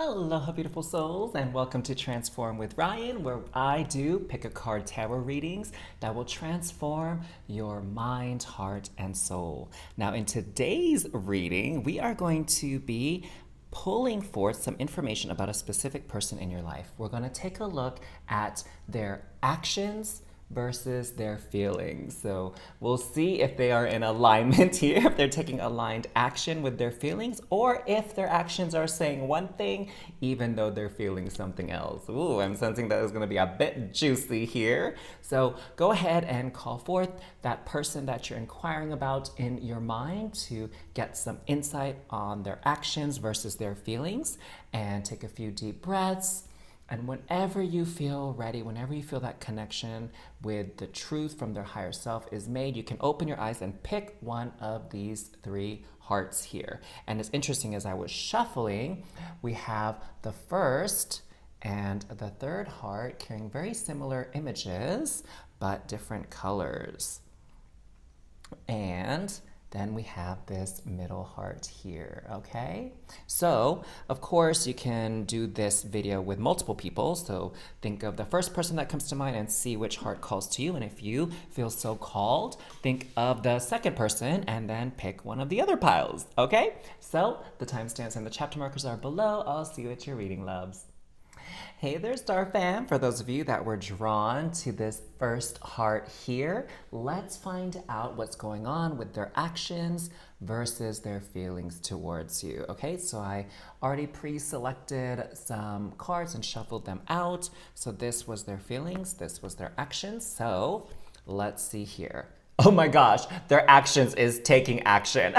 Aloha, beautiful souls, and welcome to Transform with Ryan, where I do pick a card tarot readings that will transform your mind, heart, and soul. Now, in today's reading, we are going to be pulling forth some information about a specific person in your life. We're going to take a look at their actions versus their feelings. So we'll see if they are in alignment here, if they're taking aligned action with their feelings, or if their actions are saying one thing, even though they're feeling something else. Ooh, I'm sensing that is going to be a bit juicy here. So go ahead and call forth that person that you're inquiring about in your mind to get some insight on their actions versus their feelings, and take a few deep breaths. And whenever you feel ready, whenever you feel that connection with the truth from their higher self is made, you can open your eyes and pick one of these three hearts here. And it's interesting, as I was shuffling, we have the first and the third heart carrying very similar images, but different colors. And then we have this middle heart here, okay? So, of course, you can do this video with multiple people. So think of the first person that comes to mind and see which heart calls to you. And if you feel so called, think of the second person and then pick one of the other piles, okay? So the timestamps and the chapter markers are below. I'll see you at your reading, loves. Hey there, Star Fam. For those of you that were drawn to this first heart here, let's find out what's going on with their actions versus their feelings towards you. Okay, so I already pre-selected some cards and shuffled them out. So this was their feelings, this was their actions. So let's see here. Oh my gosh, their actions is taking action.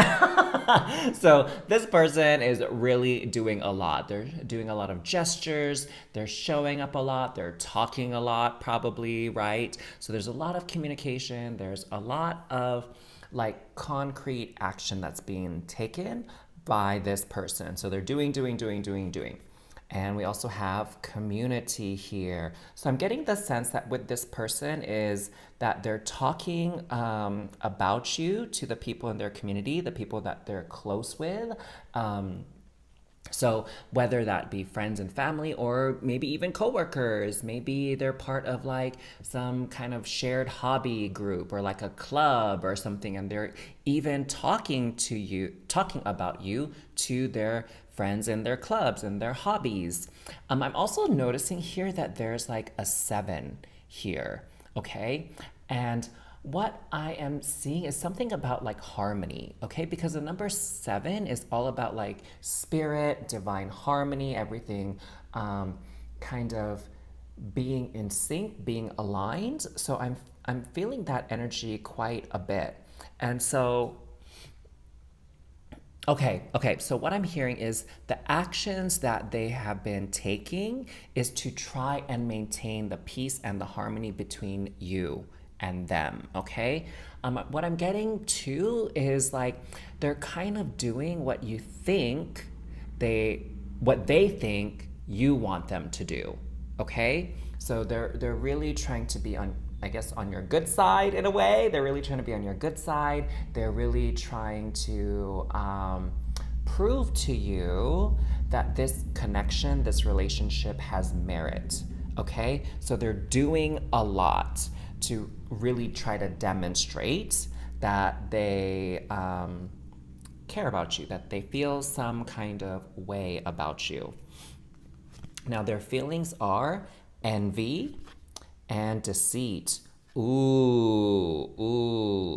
So this person is really doing a lot. They're doing a lot of gestures. They're showing up a lot. They're talking a lot, probably, right? So there's a lot of communication. There's a lot of like concrete action that's being taken by this person. So they're doing. And we also have community here. So I'm getting the sense that with this person is that they're talking about you to the people in their community, the people that they're close with. So whether that be friends and family, or maybe even coworkers, maybe they're part of like some kind of shared hobby group or like a club or something, and they're even talking about you to their friends in their clubs and their hobbies. I'm also noticing here that there's like a 7 here, okay? And what I am seeing is something about like harmony, okay? Because the number 7 is all about like spirit, divine harmony, everything kind of being in sync, being aligned. So I'm feeling that energy quite a bit. And so Okay, so what I'm hearing is the actions that they have been taking is to try and maintain the peace and the harmony between you and them, okay? What I'm getting to is like they're kind of doing what they think you want them to do, okay? So they're really trying to be on your good side in a way. They're really trying to be on your good side. They're really trying to prove to you that this connection, this relationship has merit, okay? So they're doing a lot to really try to demonstrate that they care about you, that they feel some kind of way about you. Now, their feelings are envy and deceit.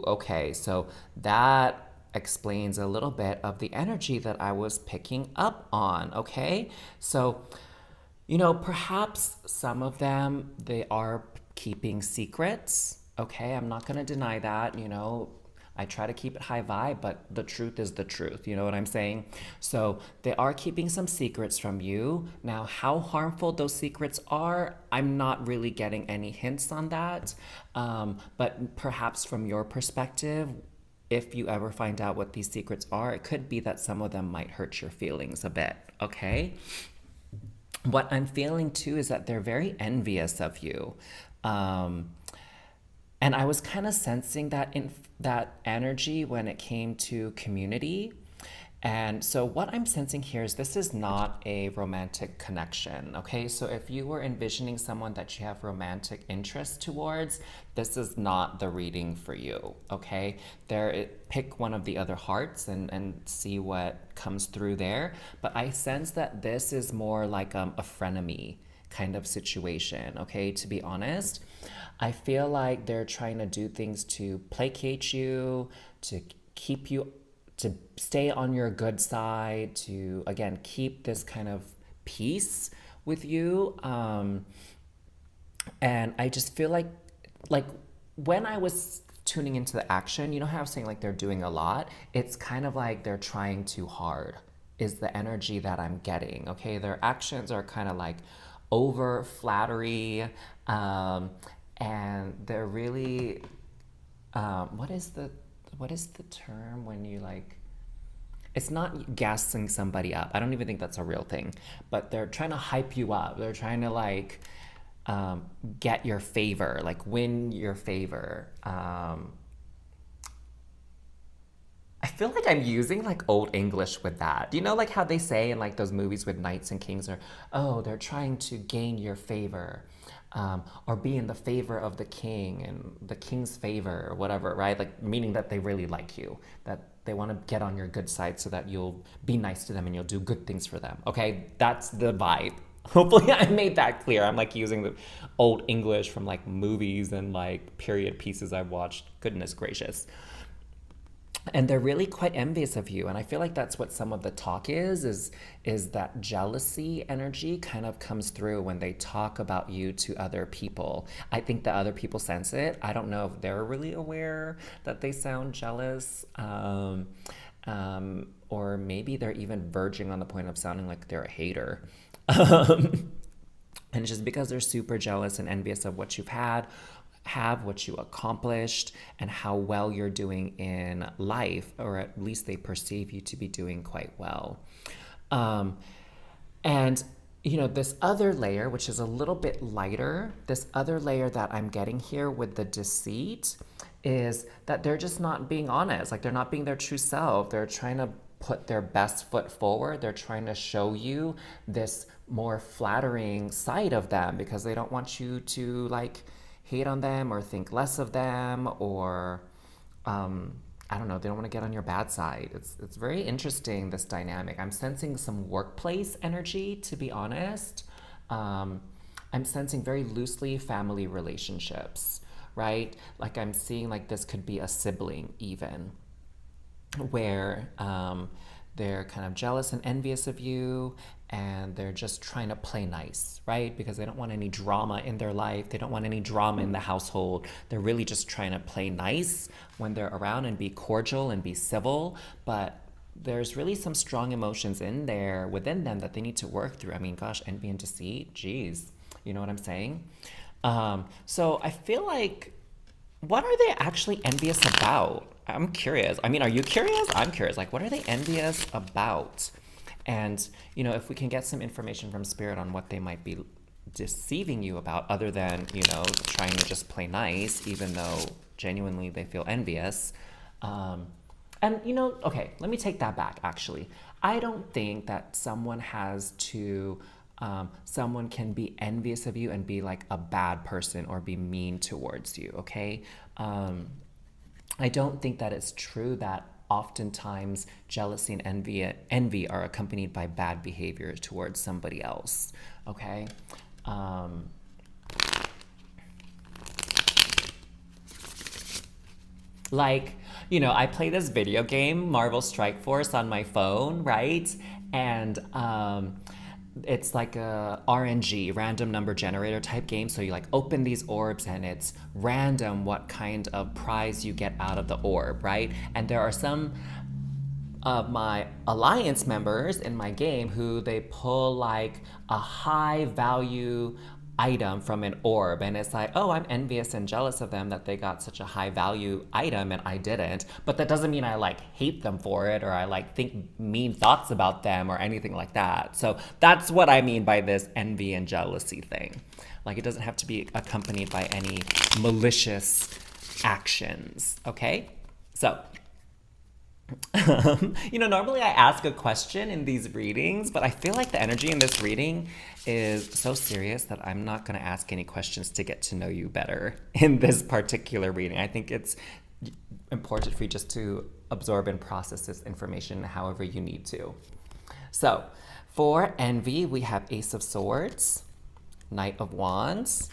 Okay, so that explains a little bit of the energy that I was picking up on, okay? So, perhaps some of them, they are keeping secrets, okay? I'm not gonna deny that, I try to keep it high vibe, but the truth is the truth. You know what I'm saying? So they are keeping some secrets from you. Now, how harmful those secrets are, I'm not really getting any hints on that. But perhaps from your perspective, if you ever find out what these secrets are, it could be that some of them might hurt your feelings a bit, okay? What I'm feeling too is that they're very envious of you. And I was kind of sensing that in that energy when it came to community. And so what I'm sensing here is this is not a romantic connection, okay? So if you were envisioning someone that you have romantic interest towards, this is not the reading for you, okay? Pick one of the other hearts and see what comes through there. But I sense that this is more like a frenemy kind of situation, okay? To be honest, I feel like they're trying to do things to placate you, to keep you, to stay on your good side, to again keep this kind of peace with you. And I just feel like when I was tuning into the action, you know how I was saying like they're doing a lot? It's kind of like they're trying too hard, is the energy that I'm getting. Okay, their actions are kind of like over flattery, and they're really what is the term when you like, it's not gassing somebody up. I don't even think that's a real thing, but they're trying to hype you up. They're trying to like get your favor, like win your favor. I feel like I'm using like old English with that. You know, like how they say in like those movies with knights and kings, or oh, they're trying to gain your favor, or be in the favor of the king and the king's favor, or whatever, right? Like meaning that they really like you, that they want to get on your good side so that you'll be nice to them and you'll do good things for them. Okay, that's the vibe. Hopefully, I made that clear. I'm like using the old English from like movies and like period pieces I've watched. Goodness gracious. And they're really quite envious of you, and I feel like that's what some of the talk is that jealousy energy kind of comes through when they talk about you to other people. I think that other people sense it. I don't know if they're really aware that they sound jealous, or maybe they're even verging on the point of sounding like they're a hater. And it's just because they're super jealous and envious of what you've have what you accomplished and how well you're doing in life, or at least they perceive you to be doing quite well. And you know, this other layer, which is a little bit lighter, this other layer that I'm getting here with the deceit is that they're just not being honest. Like they're not being their true self. They're trying to put their best foot forward. They're trying to show you this more flattering side of them because they don't want you to like hate on them or think less of them, or I don't know, they don't want to get on your bad side. It's very interesting, this dynamic. I'm sensing some workplace energy, to be honest. I'm sensing very loosely family relationships, right? Like I'm seeing like this could be a sibling even, where they're kind of jealous and envious of you, and they're just trying to play nice, right? Because they don't want any drama in their life. They don't want any drama in the household. They're really just trying to play nice when they're around and be cordial and be civil. But there's really some strong emotions in there within them that they need to work through. I mean, gosh, envy and deceit, geez. You know what I'm saying? So I feel like, what are they actually envious about? I'm curious. I mean, are you curious? I'm curious. Like, what are they envious about? And, you know, if we can get some information from Spirit on what they might be deceiving you about, other than, you know, trying to just play nice, even though genuinely they feel envious. And, you know, okay, let me take that back, actually. I don't think that someone can be envious of you and be like a bad person or be mean towards you, okay? I don't think that it's true that oftentimes jealousy and envy are accompanied by bad behavior towards somebody else, okay? Like, you know, I play this video game, Marvel Strike Force, on my phone, right? And it's like a RNG, random number generator type game. So you like open these orbs and it's random what kind of prize you get out of the orb, right? And there are some of my alliance members in my game who they pull like a high value item from an orb, and it's like, oh, I'm envious and jealous of them that they got such a high value item and I didn't. But that doesn't mean I like hate them for it, or I like think mean thoughts about them or anything like that. So that's what I mean by this envy and jealousy thing. Like, it doesn't have to be accompanied by any malicious actions, okay? So Normally I ask a question in these readings, but I feel like the energy in this reading is so serious that I'm not going to ask any questions to get to know you better in this particular reading. I think it's important for you just to absorb and process this information however you need to. So, for envy, we have Ace of Swords, Knight of Wands,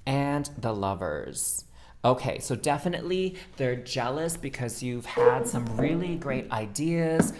and the Lovers. Okay, so definitely they're jealous because you've had some really great ideas.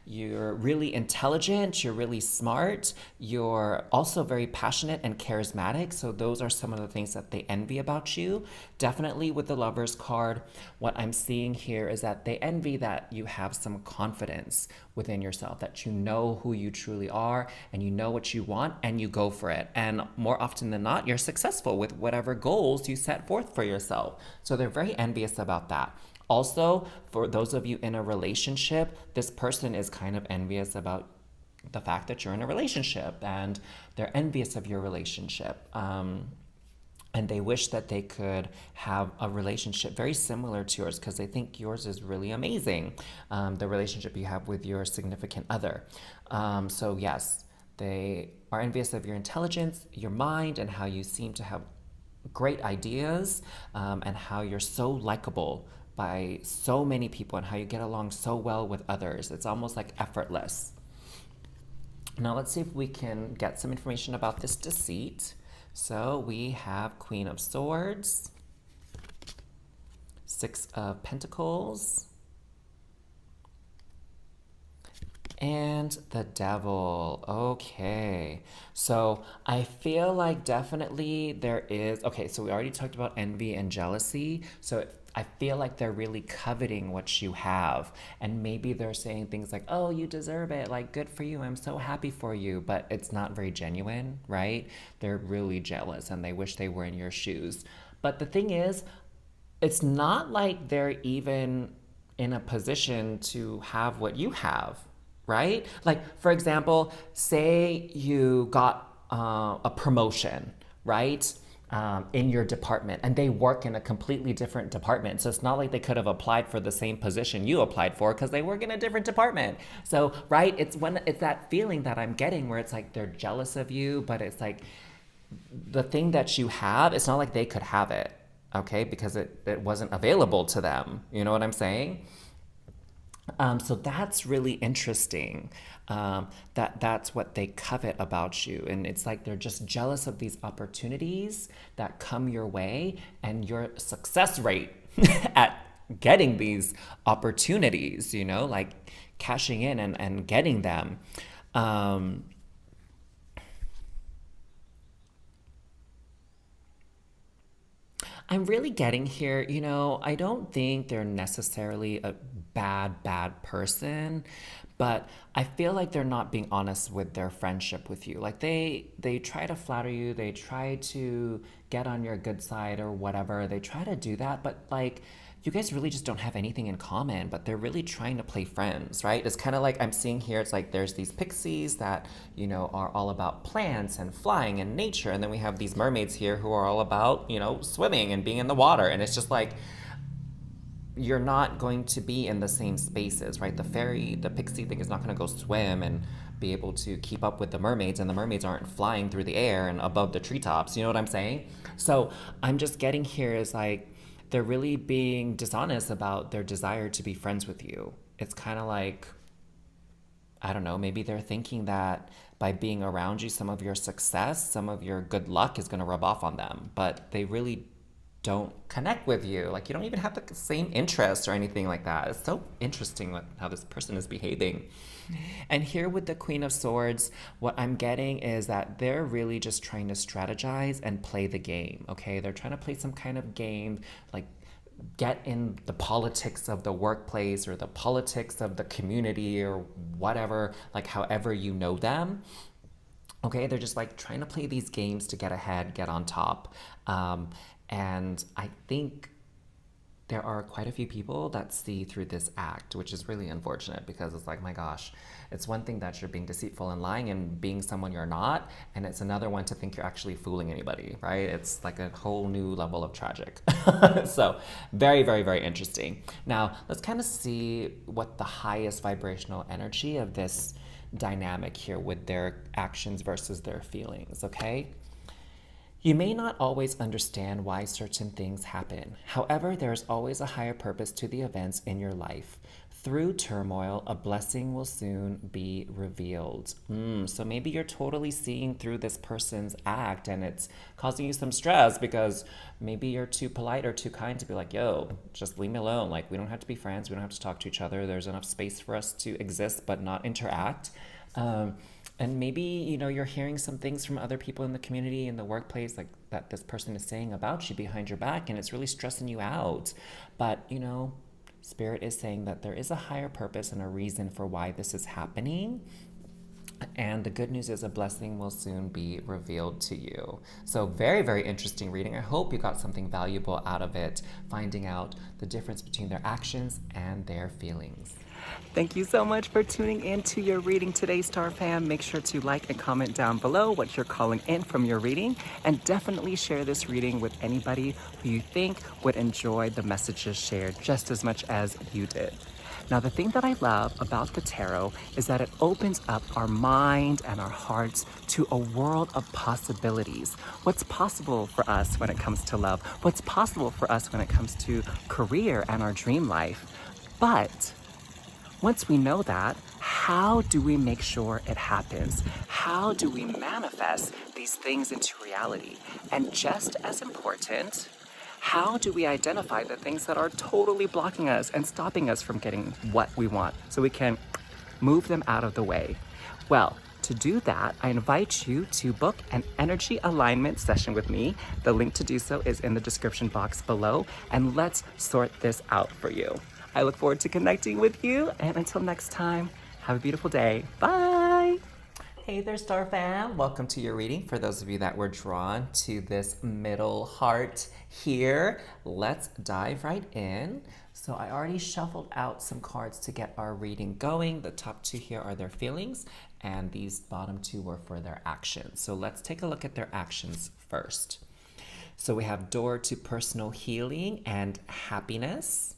You're really intelligent, you're really smart, you're also very passionate and charismatic. So, those are some of the things that they envy about you. Definitely with the Lovers card, what I'm seeing here is that they envy that you have some confidence within yourself, that you know who you truly are and you know what you want and you go for it. And more often than not, you're successful with whatever goals you set forth for yourself. So they're very envious about that. Also, for those of you in a relationship, this person is kind of envious about the fact that you're in a relationship and they're envious of your relationship. And they wish that they could have a relationship very similar to yours because they think yours is really amazing, the relationship you have with your significant other. So, yes, they are envious of your intelligence, your mind, and how you seem to have great ideas, and how you're so likable by so many people and how you get along so well with others. It's almost like effortless. Now let's see if we can get some information about this deceit. So we have Queen of Swords, Six of Pentacles, and the Devil. Okay, so I feel like definitely there is, okay, so we already talked about envy and jealousy. So I feel like they're really coveting what you have. And maybe they're saying things like, oh, you deserve it. Like, good for you. I'm so happy for you. But it's not very genuine, right? They're really jealous and they wish they were in your shoes. But the thing is, it's not like they're even in a position to have what you have, right? Like, for example, say you got a promotion, right? In your department, and they work in a completely different department. So it's not like they could have applied for the same position you applied for because they work in a different department. So, right, it's that feeling that I'm getting where it's like they're jealous of you, but it's like the thing that you have, it's not like they could have it, okay? Because it wasn't available to them. You know what I'm saying? So that's really interesting. That's what they covet about you, and it's like they're just jealous of these opportunities that come your way, and your success rate at getting these opportunities. Like cashing in and getting them. Um, I'm really getting here, I don't think they're necessarily a bad person, but I feel like they're not being honest with their friendship with you. Like they try to flatter you, they try to get on your good side or whatever. They try to do that, but like you guys really just don't have anything in common, but they're really trying to play friends, right? It's kind of like I'm seeing here, it's like there's these pixies that, are all about plants and flying and nature. And then we have these mermaids here who are all about, swimming and being in the water. And it's just like, you're not going to be in the same spaces, right? The pixie thing is not going to go swim and be able to keep up with the mermaids, and the mermaids aren't flying through the air and above the treetops. You know what I'm saying? So I'm just getting here is like, they're really being dishonest about their desire to be friends with you. It's kind of like, I don't know, maybe they're thinking that by being around you, some of your success, some of your good luck is going to rub off on them, but they really don't connect with you. Like, you don't even have the same interests or anything like that. It's so interesting how this person is behaving. And here with the Queen of Swords, what I'm getting is that they're really just trying to strategize and play the game, okay? They're trying to play some kind of game, like get in the politics of the workplace or the politics of the community or whatever, like however you know them. Okay, they're just like trying to play these games to get ahead, get on top. And I think there are quite a few people that see through this act, which is really unfortunate because it's like, my gosh, it's one thing that you're being deceitful and lying and being someone you're not, and it's another one to think you're actually fooling anybody, right? It's like a whole new level of tragic. So, very, very, very interesting. Now, let's kind of see what the highest vibrational energy of this dynamic here with their actions versus their feelings, okay? You may not always understand why certain things happen. However, there is always a higher purpose to the events in your life. Through turmoil, a blessing will soon be revealed. So maybe you're totally seeing through this person's act and it's causing you some stress because maybe you're too polite or too kind to be like, yo, just leave me alone. Like, we don't have to be friends. We don't have to talk to each other. There's enough space for us to exist but not interact. And maybe, you're hearing some things from other people in the community, in the workplace, like that this person is saying about you behind your back, and it's really stressing you out. But, Spirit is saying that there is a higher purpose and a reason for why this is happening. And the good news is a blessing will soon be revealed to you. So very, very interesting reading. I hope you got something valuable out of it, finding out the difference between their actions and their feelings. Thank you so much for tuning in to your reading today, Star Fam. Make sure to like and comment down below what you're calling in from your reading, and definitely share this reading with anybody who you think would enjoy the messages shared just as much as you did. Now, the thing that I love about the tarot is that it opens up our mind and our hearts to a world of possibilities. What's possible for us when it comes to love? What's possible for us when it comes to career and our dream life? But once we know that, how do we make sure it happens? How do we manifest these things into reality? And just as important, how do we identify the things that are totally blocking us and stopping us from getting what we want so we can move them out of the way? Well, to do that, I invite you to book an energy alignment session with me. The link to do so is in the description box below, and let's sort this out for you. I look forward to connecting with you, and until next time, have a beautiful day. Bye! Hey there, Star Fam. Welcome to your reading. For those of you that were drawn to this middle heart here, let's dive right in. So I already shuffled out some cards to get our reading going. The top two here are their feelings, and these bottom two were for their actions. So let's take a look at their actions first. So we have door to personal healing and happiness.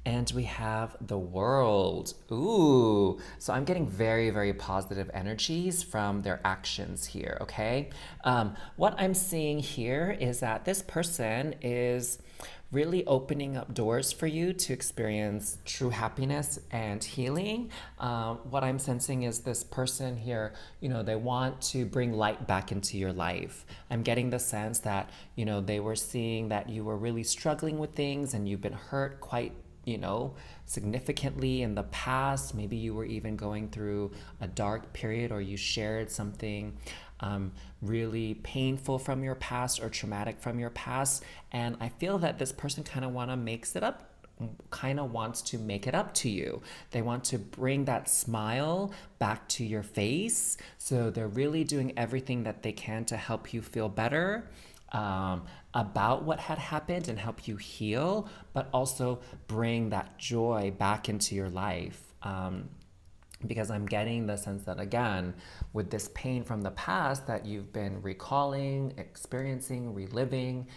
And we have the world. Ooh, so I'm getting very, very positive energies from their actions here, okay? What I'm seeing here is that this person is really opening up doors for you to experience true happiness and healing. What I'm sensing is this person here, they want to bring light back into your life. I'm getting the sense that, they were seeing that you were really struggling with things and you've been hurt quite significantly in the past. Maybe you were even going through a dark period, or you shared something really painful from your past or traumatic from your past. And I feel that this person kind of wants to make it up to you. They want to bring that smile back to your face. So they're really doing everything that they can to help you feel better about what had happened and help you heal, but also bring that joy back into your life. Because I'm getting the sense that, again, with this pain from the past that you've been recalling, experiencing, reliving,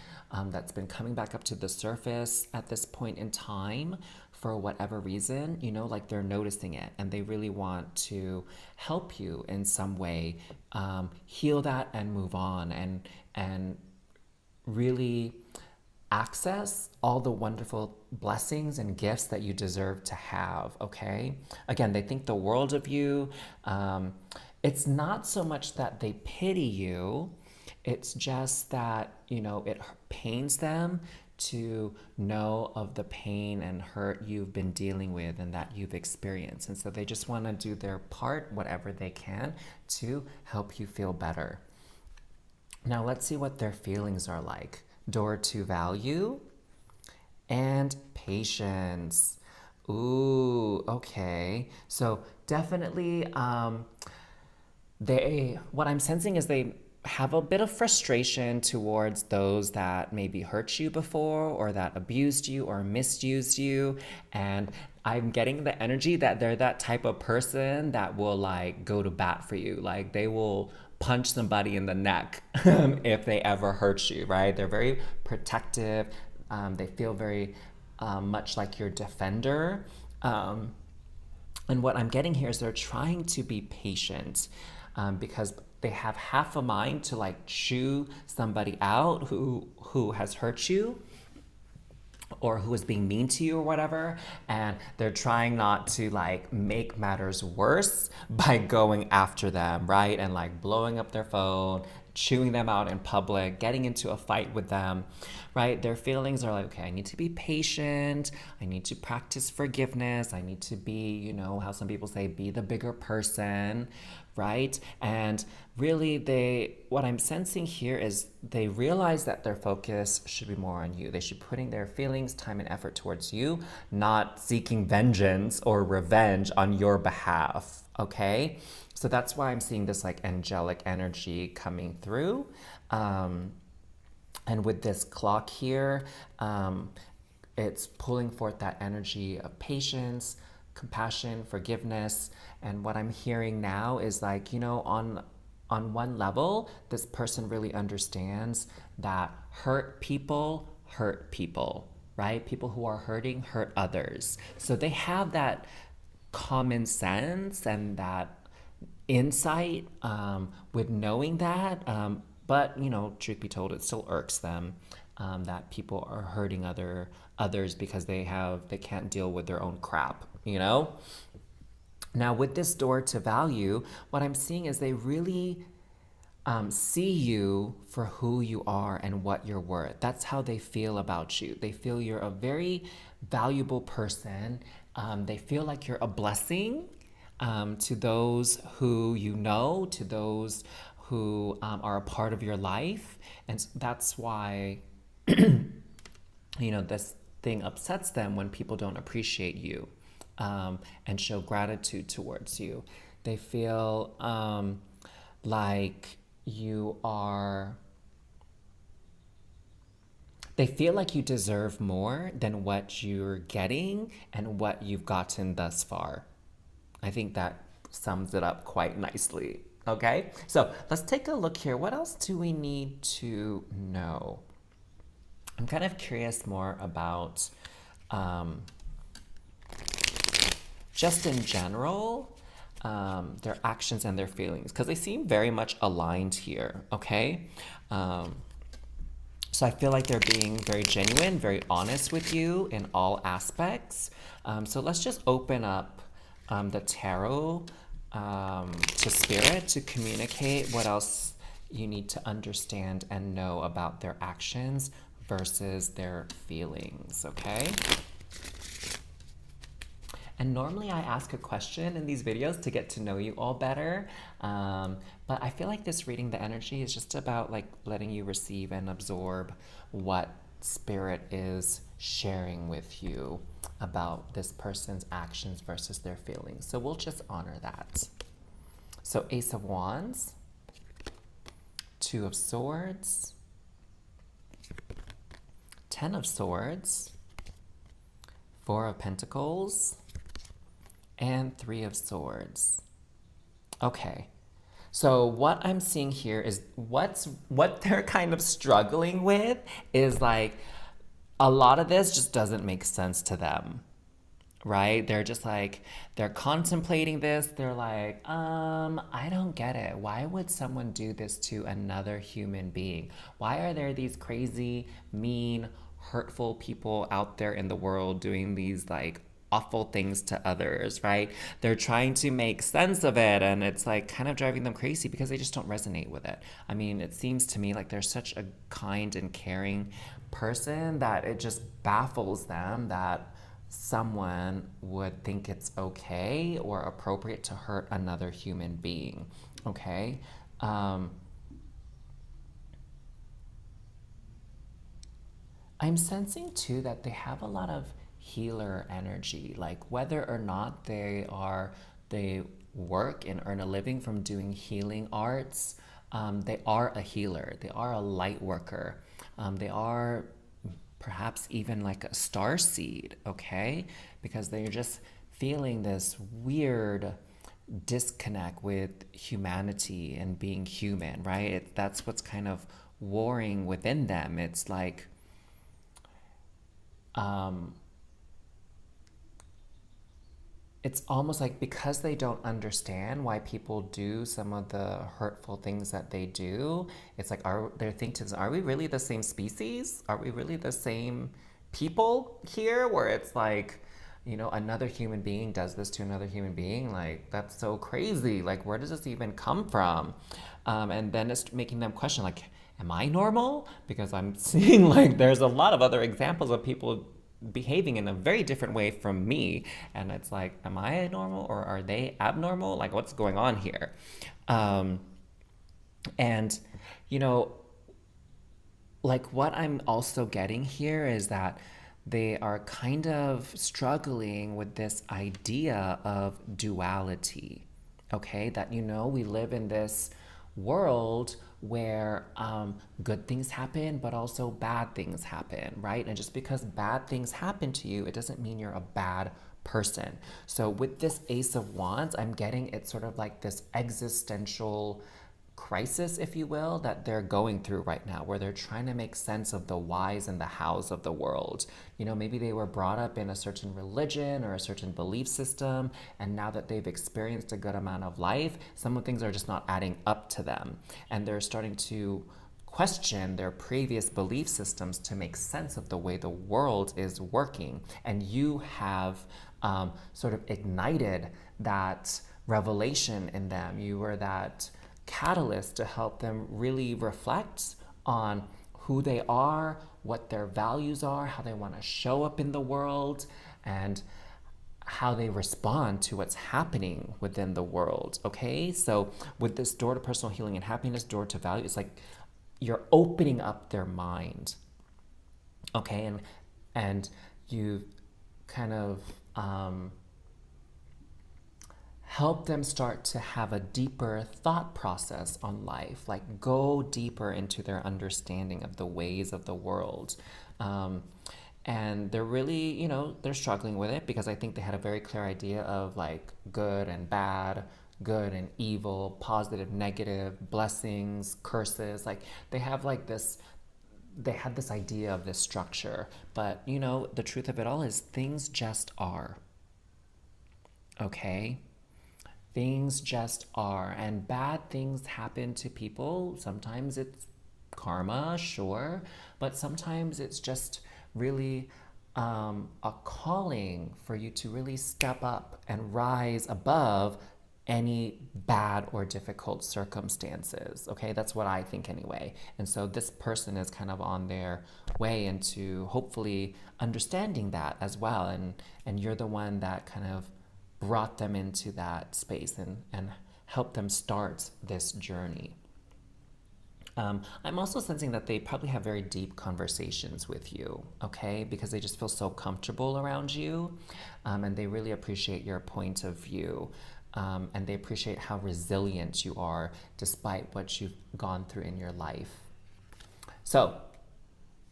that's been coming back up to the surface at this point in time for whatever reason, like they're noticing it and they really want to help you in some way heal that and move on and really access all the wonderful blessings and gifts that you deserve to have, okay? Again, they think the world of you. It's not so much that they pity you, it's just that, it pains them to know of the pain and hurt you've been dealing with and that you've experienced. And so they just want to do their part, whatever they can, to help you feel better. Now let's see what their feelings are like. Door to value and patience. Ooh, okay. So definitely, what I'm sensing is they have a bit of frustration towards those that maybe hurt you before or that abused you or misused you. And I'm getting the energy that they're that type of person that will like go to bat for you. Like they will punch somebody in the neck if they ever hurt you, right? They're very protective. They feel very much like your defender. And what I'm getting here is they're trying to be patient because they have half a mind to like chew somebody out who has hurt you or who is being mean to you or whatever, and they're trying not to like make matters worse by going after them, right? And like blowing up their phone, chewing them out in public, getting into a fight with them, right? Their feelings are like, okay, I need to be patient, I need to practice forgiveness, I need to be, you know, how some people say, be the bigger person, right? And really what I'm sensing here is they realize that their focus should be more on you. They should be putting their feelings, time, and effort towards you, not seeking vengeance or revenge on your behalf, okay? So that's why I'm seeing this like angelic energy coming through. And with this clock here, it's pulling forth that energy of patience, compassion, forgiveness. And what I'm hearing now is like, you know, on one level, this person really understands that hurt people, right? People who are hurting hurt others. So they have that common sense and that insight with knowing that. But you know, truth be told, it still irks them that people are hurting others because they can't deal with their own crap. You know. Now with this door to value, what I'm seeing is they really see you for who you are and what you're worth. That's how they feel about you. They feel you're a very valuable person. They feel like you're a blessing to those who you know, to those who are a part of your life. And that's why, you know, this thing upsets them when people don't appreciate you and show gratitude towards you. They feel like you are, they feel like you deserve more than what you're getting and what you've gotten thus far. I think that sums it up quite nicely. Okay, so let's take a look here. What else do we need to know? I'm kind of curious more about just in general, their actions and their feelings, because they seem very much aligned here, okay? So I feel like they're being very genuine, very honest with you in all aspects. So let's just open up the tarot to spirit to communicate what else you need to understand and know about their actions versus their feelings, okay? And normally I ask a question in these videos to get to know you all better. But I feel like this reading the energy is just about like letting you receive and absorb what spirit is sharing with you about this person's actions versus their feelings. So we'll just honor that. So Ace of Wands, Two of Swords, Ten of Swords, Four of Pentacles, and Three of Swords. Okay, so what I'm seeing here is what they're kind of struggling with is like a lot of this just doesn't make sense to them, right? They're just like, they're contemplating this. They're like, I don't get it. Why would someone do this to another human being? Why are there these crazy, mean, hurtful people out there in the world doing these like awful things to others, right? They're trying to make sense of it, and it's like kind of driving them crazy because they just don't resonate with it. I mean, it seems to me like they're such a kind and caring person that it just baffles them that someone would think it's okay or appropriate to hurt another human being, okay? I'm sensing too that they have a lot of healer energy, like whether or not they work and earn a living from doing healing arts, they are a healer, they are a light worker, they are perhaps even like a star seed, okay? Because they're just feeling this weird disconnect with humanity and being human, right? That's what's kind of warring within them. It's like, it's almost like because they don't understand why people do some of the hurtful things that they do, it's like, they're thinking, are we really the same species? Are we really the same people here? Where it's like, another human being does this to another human being. Like, that's so crazy. Like, where does this even come from? And then it's making them question, like, am I normal? Because I'm seeing like there's a lot of other examples of people behaving in a very different way from me, and it's like, am I normal or are they abnormal? Like, what's going on here? And you know like, what I'm also getting here is that they are kind of struggling with this idea of duality. Okay, that we live in this world where good things happen, but also bad things happen, right? And just because bad things happen to you, it doesn't mean you're a bad person. So with this Ace of Wands, I'm getting it's sort of like this existential crisis, if you will, that they're going through right now, where they're trying to make sense of the whys and the hows of the world. Maybe they were brought up in a certain religion or a certain belief system, and now that they've experienced a good amount of life, some of things are just not adding up to them, and they're starting to question their previous belief systems to make sense of the way the world is working. And you have sort of ignited that revelation in them. You were that catalyst to help them really reflect on who they are, what their values are, how they want to show up in the world, and how they respond to what's happening within the world. Okay, so with this door to personal healing and happiness, door to value, it's like you're opening up their mind. Okay, and you kind of help them start to have a deeper thought process on life, like go deeper into their understanding of the ways of the world. And they're really, they're struggling with it because I think they had a very clear idea of like good and bad, good and evil, positive, negative, blessings, curses. Like they have like this, they had this idea of this structure. But, the truth of it all is things just are. Okay? Things just are, and bad things happen to people. Sometimes it's karma, sure, but sometimes it's just really a calling for you to really step up and rise above any bad or difficult circumstances. Okay, that's what I think anyway. And so this person is kind of on their way into hopefully understanding that as well. And you're the one that kind of brought them into that space and helped them start this journey. I'm also sensing that they probably have very deep conversations with you, okay? Because they just feel so comfortable around you, and they really appreciate your point of view, and they appreciate how resilient you are despite what you've gone through in your life. So,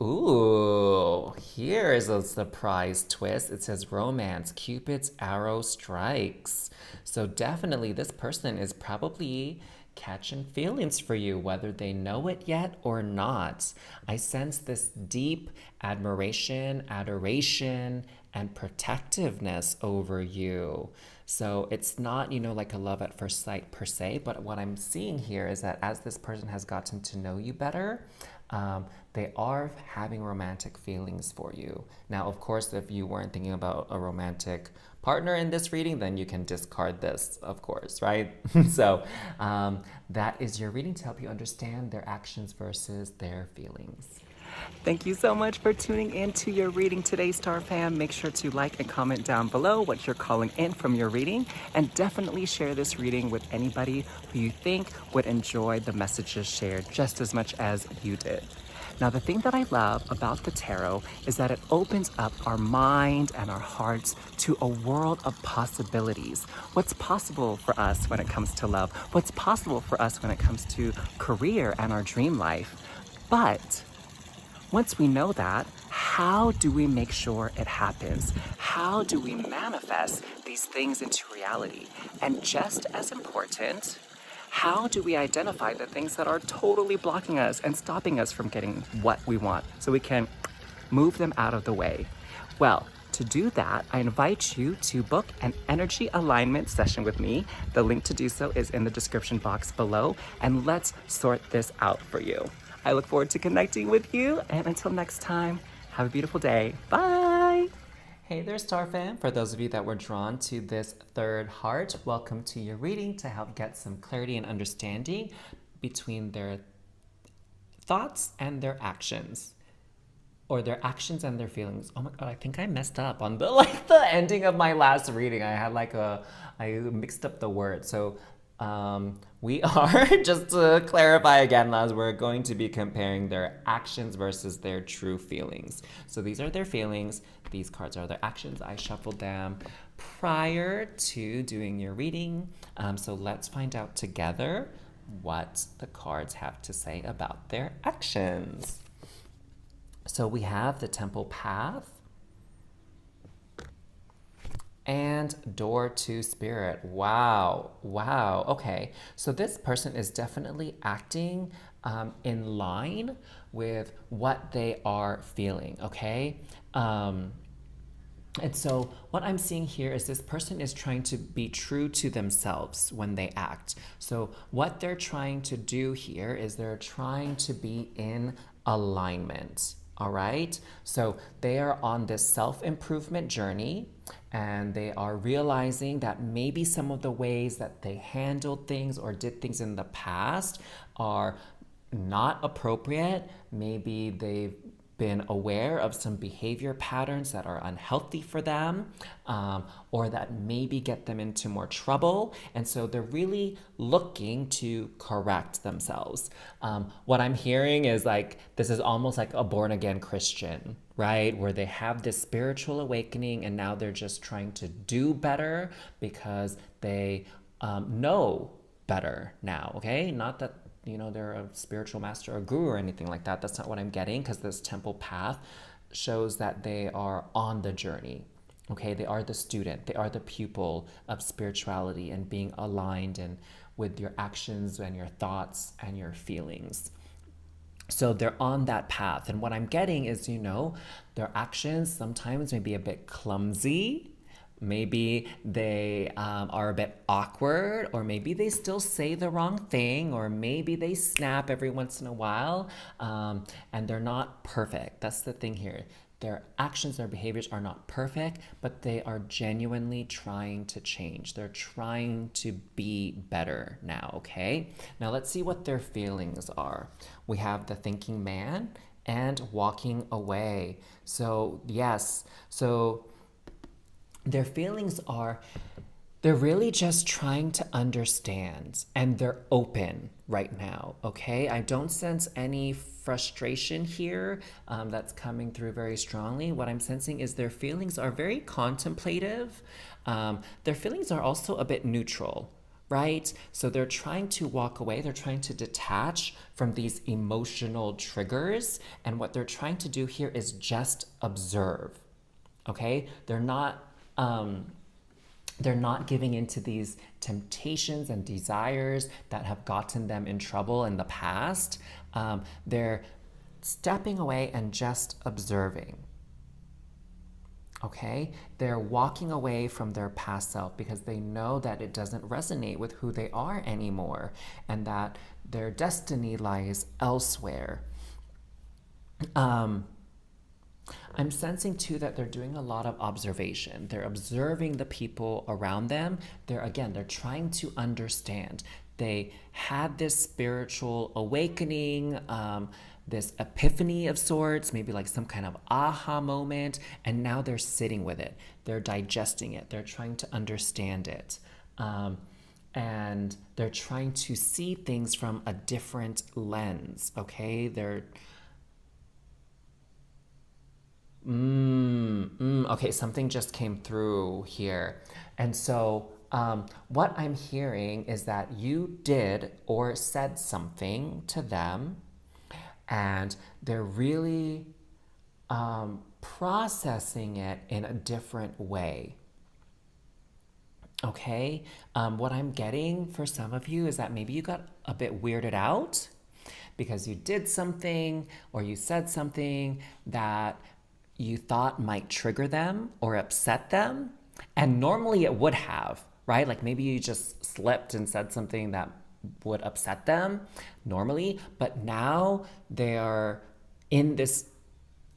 ooh, here is a surprise twist. It says romance, Cupid's arrow strikes. So definitely this person is probably catching feelings for you, whether they know it yet or not. I sense this deep admiration, adoration, and protectiveness over you. So it's not, like a love at first sight per se, but what I'm seeing here is that as this person has gotten to know you better, they are having romantic feelings for you. Now, of course, if you weren't thinking about a romantic partner in this reading, then you can discard this, of course, right? So that is your reading to help you understand their actions versus their feelings. Thank you so much for tuning in to your reading today, Star Fam. Make sure to like and comment down below what you're calling in from your reading, and definitely share this reading with anybody who you think would enjoy the messages shared just as much as you did. Now, the thing that I love about the tarot is that it opens up our mind and our hearts to a world of possibilities. What's possible for us when it comes to love? What's possible for us when it comes to career and our dream life? But once we know that, how do we make sure it happens? How do we manifest these things into reality? And just as important, how do we identify the things that are totally blocking us and stopping us from getting what we want so we can move them out of the way? Well, to do that, I invite you to book an energy alignment session with me. The link to do so is in the description box below, and let's sort this out for you. I look forward to connecting with you, and until next time, have a beautiful day. Bye! Hey there, Star Fam. For those of you that were drawn to this third heart, welcome to your reading to help get some clarity and understanding between their thoughts and their actions. Or their actions and their feelings. Oh my god, I think I messed up on the ending of my last reading. I mixed up the word. So we are, just to clarify again, as we're going to be comparing their actions versus their true feelings. So these are their feelings, these cards are their actions. I shuffled them prior to doing your reading. So let's find out together what the cards have to say about their actions. So we have the Temple Path and Door to Spirit. Wow. Okay. So this person is definitely acting in line with what they are feeling. Okay. And so what I'm seeing here is this person is trying to be true to themselves when they act. So what they're trying to do here is they're trying to be in alignment. All right. So they are on this self-improvement journey, and they are realizing that maybe some of the ways that they handled things or did things in the past are not appropriate. Maybe they've been aware of some behavior patterns that are unhealthy for them, or that maybe get them into more trouble. And so they're really looking to correct themselves. What I'm hearing is like, this is almost like a born again Christian, right? Where they have this spiritual awakening and now they're just trying to do better because they know better now, okay? Not that they're a spiritual master or guru or anything like that. That's not what I'm getting, because this Temple Path shows that they are on the journey. Okay, they are the student, they are the pupil of spirituality and being aligned and with your actions and your thoughts and your feelings. So they're on that path. And what I'm getting is, their actions sometimes may be a bit clumsy. Maybe they are a bit awkward, or maybe they still say the wrong thing, or maybe they snap every once in a while, and they're not perfect. That's the thing here. Their actions, their behaviors are not perfect, but they are genuinely trying to change. They're trying to be better now, okay? Now let's see what their feelings are. We have the thinking man and walking away. So yes, their feelings are, they're really just trying to understand, and they're open right now, okay? I don't sense any frustration here that's coming through very strongly. What I'm sensing is their feelings are very contemplative. Their feelings are also a bit neutral, right? So they're trying to walk away. They're trying to detach from these emotional triggers. And what they're trying to do here is just observe, okay? They're not giving into these temptations and desires that have gotten them in trouble in the past. They're stepping away and just observing. Okay? They're walking away from their past self because they know that it doesn't resonate with who they are anymore, and that their destiny lies elsewhere. I'm sensing too that they're doing a lot of observation. They're observing the people around them. They're trying to understand. They had this spiritual awakening, this epiphany of sorts, maybe like some kind of aha moment, and now they're sitting with it. They're digesting it. They're trying to understand it. And they're trying to see things from a different lens, okay? Okay, something just came through here. And so, what I'm hearing is that you did or said something to them, and they're really processing it in a different way. Okay? What I'm getting for some of you is that maybe you got a bit weirded out because you did something or you said something that you thought might trigger them or upset them. And normally it would have, right? Like maybe you just slipped and said something that would upset them normally, but now they're in this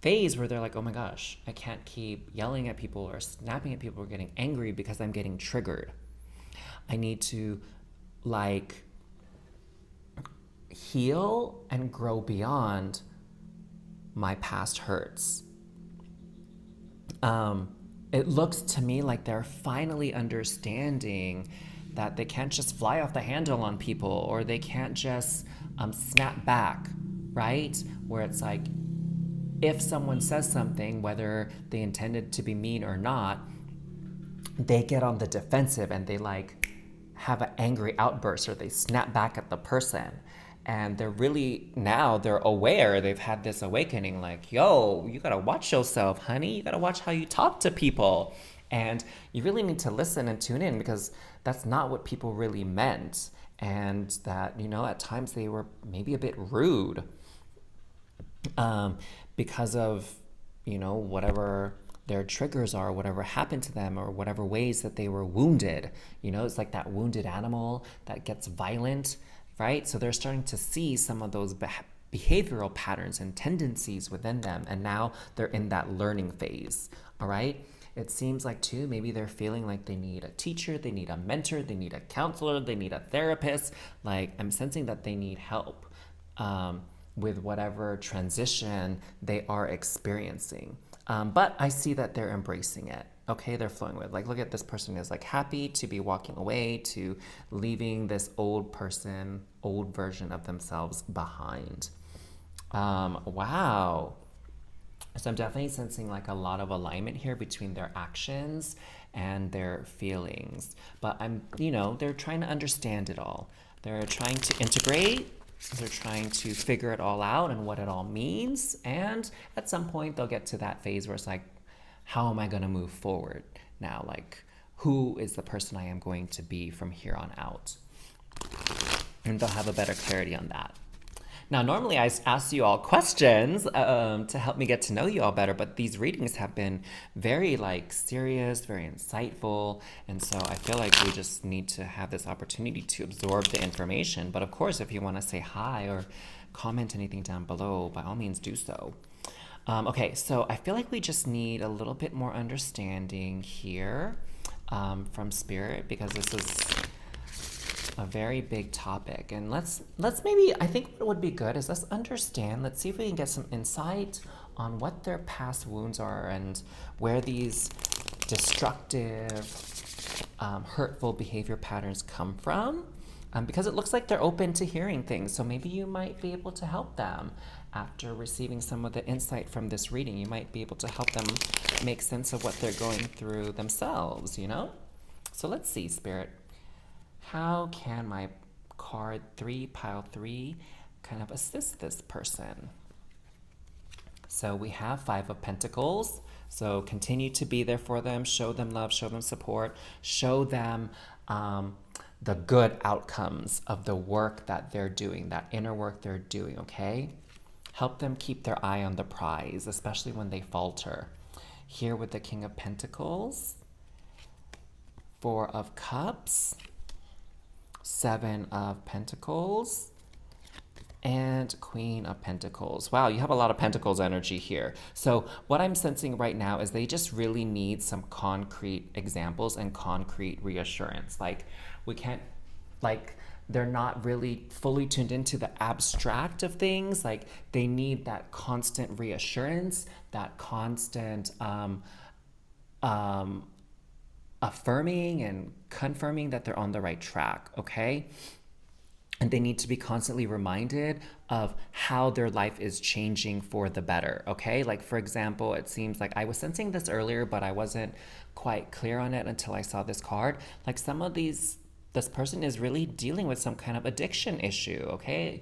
phase where they're like, oh my gosh, I can't keep yelling at people or snapping at people or getting angry because I'm getting triggered. I need to like heal and grow beyond my past hurts. It looks to me like they're finally understanding that they can't just fly off the handle on people or they can't just snap back, right? Where it's like, if someone says something, whether they intended to be mean or not, they get on the defensive and they like have an angry outburst or they snap back at the person. And they're really now they're aware, they've had this awakening like, yo, you gotta watch yourself, honey. You gotta watch how you talk to people. And you really need to listen and tune in because that's not what people really meant. And that, at times they were maybe a bit rude because of, whatever their triggers are, whatever happened to them, or whatever ways that they were wounded. It's like that wounded animal that gets violent, right? So they're starting to see some of those behavioral patterns and tendencies within them. And now they're in that learning phase, all right? It seems like, too, maybe they're feeling like they need a teacher, they need a mentor, they need a counselor, they need a therapist. Like, I'm sensing that they need help with whatever transition they are experiencing. But I see that they're embracing it. Okay, they're flowing with. Like, look at this person is like happy to be walking away, to leaving this old person, old version of themselves behind. Wow. So I'm definitely sensing like a lot of alignment here between their actions and their feelings. But they're trying to understand it all. They're trying to integrate. They're trying to figure it all out and what it all means. And at some point, they'll get to that phase where it's like, how am I going to move forward now? Like, who is the person I am going to be from here on out? And they'll have a better clarity on that. Now, normally I ask you all questions to help me get to know you all better, but these readings have been very serious, very insightful, and so I feel like we just need to have this opportunity to absorb the information. But of course, if you want to say hi or comment anything down below, by all means do so. Okay, so I feel like we just need a little bit more understanding here from Spirit because this is a very big topic. And let's maybe, I think what would be good is let's see if we can get some insight on what their past wounds are and where these destructive, hurtful behavior patterns come from. Because it looks like they're open to hearing things. So maybe you might be able to help them after receiving some of the insight from this reading. You might be able to help them make sense of what they're going through themselves, So let's see, Spirit. How can my card 3, pile 3, kind of assist this person? So we have 5 of Pentacles. So continue to be there for them, show them love, show them support, show them the good outcomes of the work that they're doing, that inner work they're doing, okay? Help them keep their eye on the prize, especially when they falter. Here with the King of Pentacles, 4 of Cups, 7 of Pentacles, and Queen of Pentacles. Wow, you have a lot of Pentacles energy here. So what I'm sensing right now is they just really need some concrete examples and concrete reassurance. Like, we can't, they're not really fully tuned into the abstract of things. Like, they need that constant reassurance, that constant affirming and confirming that they're on the right track, okay? and they need to be constantly reminded of how their life is changing for the better. Okay, like for example, it seems like I was sensing this earlier, but I wasn't quite clear on it until I saw this card. Like some of these, this person is really dealing with some kind of addiction issue. Okay,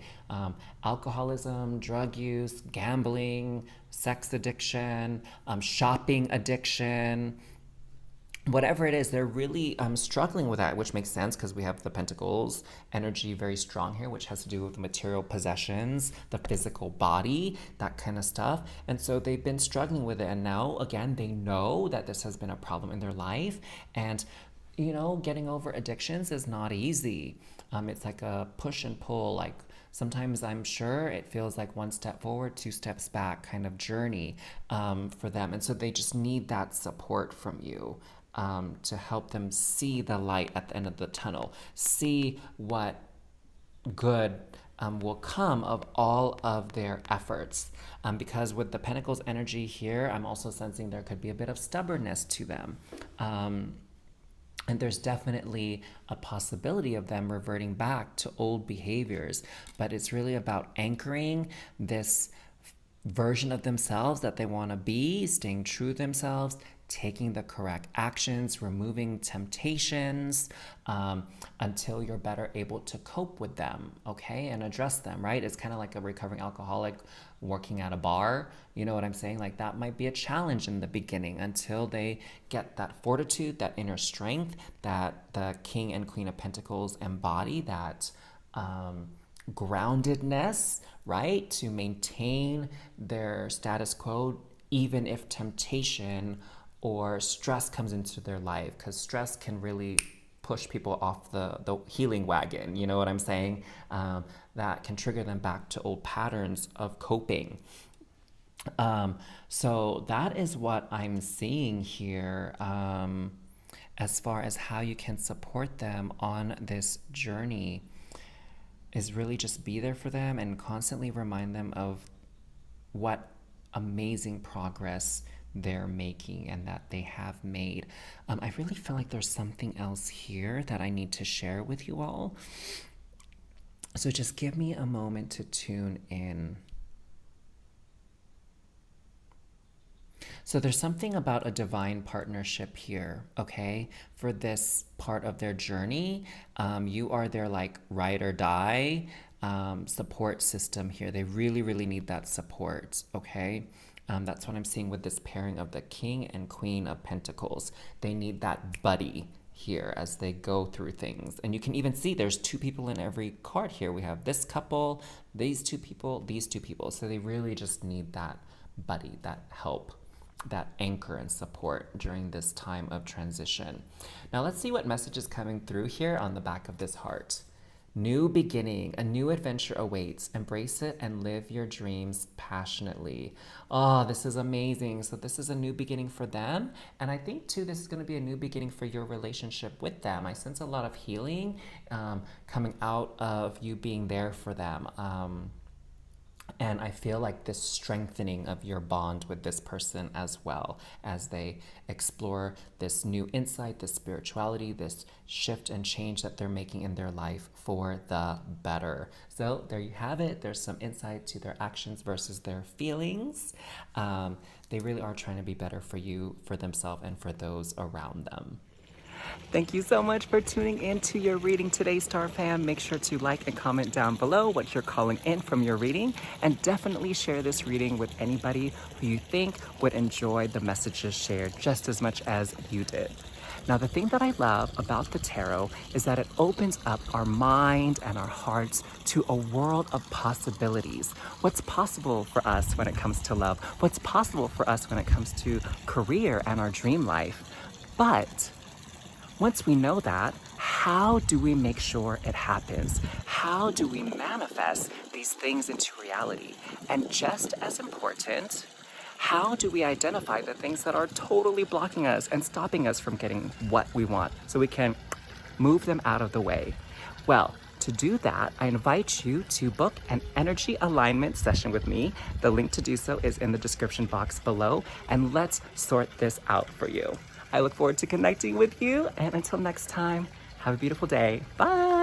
alcoholism, drug use, gambling, sex addiction, shopping addiction, whatever it is, they're really struggling with that, which makes sense because we have the Pentacles energy very strong here, which has to do with the material possessions, the physical body, that kind of stuff. And so they've been struggling with it. And now, again, they know that this has been a problem in their life. And, you know, getting over addictions is not easy. It's like a push and pull, like sometimes I'm sure it feels like one step forward, two steps back kind of journey for them. And so they just need that support from you to help them see the light at the end of the tunnel, see what good will come of all of their efforts. Because with the Pentacles energy here, I'm also sensing there could be a bit of stubbornness to them. And there's definitely a possibility of them reverting back to old behaviors, but it's really about anchoring this version of themselves that they want to be, staying true to themselves, taking the correct actions, removing temptations until you're better able to cope with them, okay, and address them, right? It's kind of like a recovering alcoholic working at a bar. You know what I'm saying? Like that might be a challenge in the beginning until they get that fortitude, that inner strength that the King and Queen of Pentacles embody, that groundedness, right? To maintain their status quo, even if temptation or stress comes into their life, because stress can really push people off the healing wagon, you know what I'm saying? That can trigger them back to old patterns of coping. So that is what I'm seeing here as far as how you can support them on this journey, is really just be there for them and constantly remind them of what amazing progress they're making and that they have made. I really feel like there's something else here that I need to share with you all. So just give me a moment to tune in. So there's something about a divine partnership here, okay? For this part of their journey, you are their like ride or die support system here. They really, really need that support, okay? That's what I'm seeing with this pairing of the King and Queen of Pentacles. They need that buddy here as they go through things. And you can even see there's two people in every card here. We have this couple, these two people, these two people. So they really just need that buddy, that help, that anchor and support during this time of transition. Now let's see what message is coming through here on the back of this heart. New beginning, a new adventure awaits. Embrace it and live your dreams passionately. Oh, this is amazing. So this is a new beginning for them. And I think too, this is going to be a new beginning for your relationship with them. I sense a lot of healing coming out of you being there for them. And I feel like this strengthening of your bond with this person as well as they explore this new insight, this spirituality, this shift and change that they're making in their life for the better. So there you have it. There's some insight to their actions versus their feelings. They really are trying to be better for you, for themselves, and for those around them. Thank you so much for tuning in to your reading today, Star Fam. Make sure to like and comment down below what you're calling in from your reading, and definitely share this reading with anybody who you think would enjoy the messages shared just as much as you did. Now, the thing that I love about the tarot is that it opens up our mind and our hearts to a world of possibilities. What's possible for us when it comes to love? What's possible for us when it comes to career and our dream life? But once we know that, how do we make sure it happens? How do we manifest these things into reality? And just as important, how do we identify the things that are totally blocking us and stopping us from getting what we want so we can move them out of the way? Well, to do that, I invite you to book an energy alignment session with me. The link to do so is in the description box below, and let's sort this out for you. I look forward to connecting with you, and until next time, have a beautiful day. Bye.